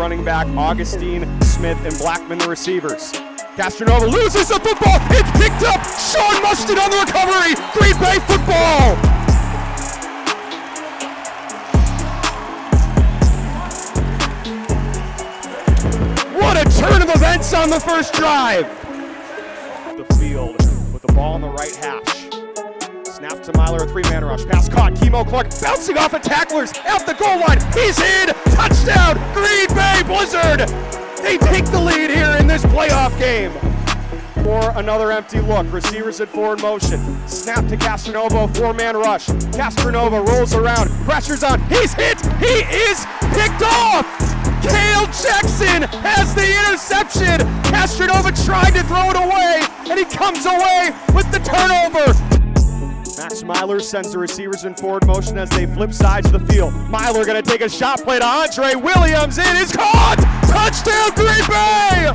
running back, Augustine, Smith, and Blackman the receivers. Castronova loses the football. It's picked up. Sean Mustin on the recovery. Green Bay football. What a turn of events on the first drive. The field with the ball on the right hash. Snap to Myler, a three-man rush. Pass caught. Kimo Clark bouncing off of tacklers at the goal line. He's in. Touchdown. Green Bay Blizzard. They take the lead here in this playoff game. For another empty look. Receivers in forward motion. Snap to Castronova, four-man rush. Castronova rolls around. Pressure's on. He's hit. He is picked off. Cale Jackson has the interception. Castronova tried to throw it away, and he comes away with the turnover. Max Myler sends the receivers in forward motion as they flip sides of the field. Myler gonna take a shot play to Andre Williams. It is caught! Touchdown Green Bay!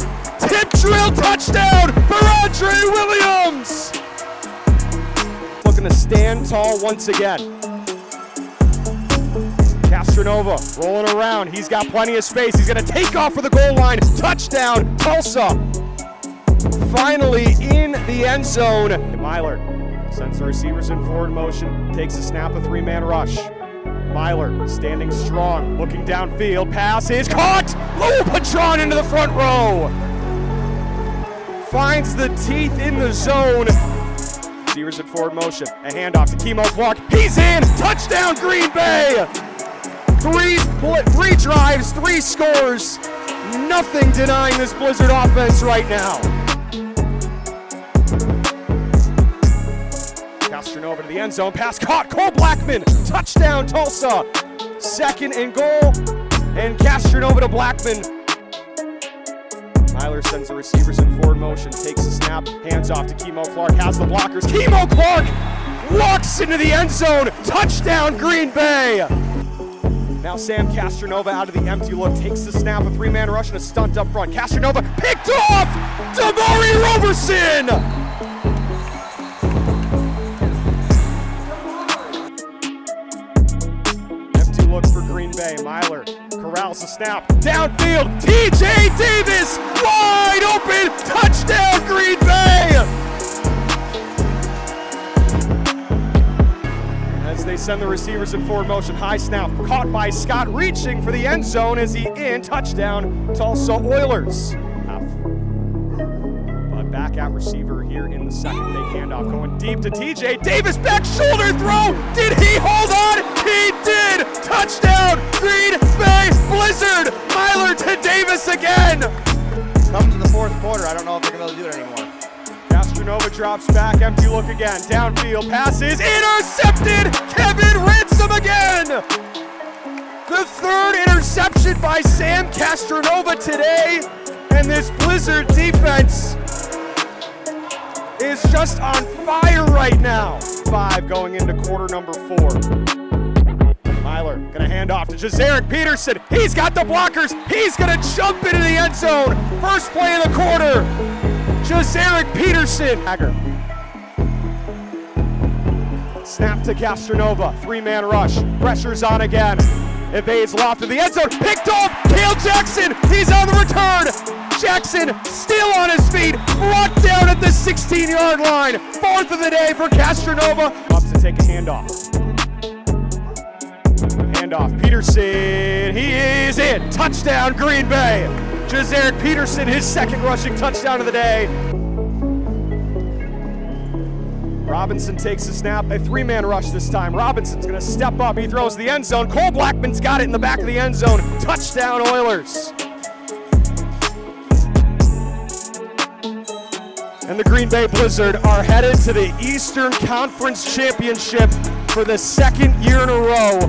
Tip drill touchdown for Andre Williams! Looking to stand tall once again. Castronova rolling around. He's got plenty of space. He's gonna take off for the goal line. Touchdown, Tulsa. Finally in the end zone. Myler sends the receivers in forward motion, takes a snap, a three-man rush. Myler standing strong, looking downfield, pass is caught! Lou Patron into the front row! Finds the teeth in the zone. Receivers in forward motion, a handoff to Kimo Clark, he's in! Touchdown Green Bay! Three drives, three scores. Nothing denying this Blizzard offense right now. Castronova to the end zone, pass caught, Cole Blackman, touchdown Tulsa. Second and goal, and Castronova to Blackman. Myler sends the receivers in forward motion, takes the snap, hands off to Kimo Clark, has the blockers. Kimo Clark walks into the end zone, touchdown Green Bay. Now Sam Castronova out of the empty look, takes the snap, a three-man rush and a stunt up front. Castronova picked off, Damari Roberson. Look for Green Bay. Myler corrals the snap. Downfield. TJ Davis wide open. Touchdown Green Bay. As they send the receivers in forward motion. High snap. Caught by Scott reaching for the end zone as he in. Touchdown Tulsa Oilers. But back at receiver here in the second. Big handoff going deep to TJ Davis. Back shoulder throw. Did he hold on? He did! Touchdown, Green Bay Blizzard! Myler to Davis again! Come to the fourth quarter, I don't know if they're going to be able to do it anymore. Castronova drops back, empty look again. Downfield, passes, intercepted! Kevin Ransom again! The third interception by Sam Castronova today, and this Blizzard defense is just on fire right now. 5 going into quarter number 4. Myler gonna hand off to Jazaric Peterson. He's got the blockers. He's gonna jump into the end zone. First play of the quarter. Jazaric Peterson. Snap to Castronova. Three-man rush. Pressure's on again. Evades loft to the end zone. Picked off. Cale Jackson. He's on the return. Jackson still on his feet. Brought down at the 16-yard line. Fourth of the day for Castronova. Up to take a handoff. Handoff, Peterson, he is in. Touchdown, Green Bay. Jazaric Peterson, his second rushing touchdown of the day. Robinson takes the snap, a three-man rush this time. Robinson's gonna step up, he throws the end zone. Cole Blackman's got it in the back of the end zone. Touchdown, Oilers. And the Green Bay Blizzard are headed to the Eastern Conference Championship for the second year in a row.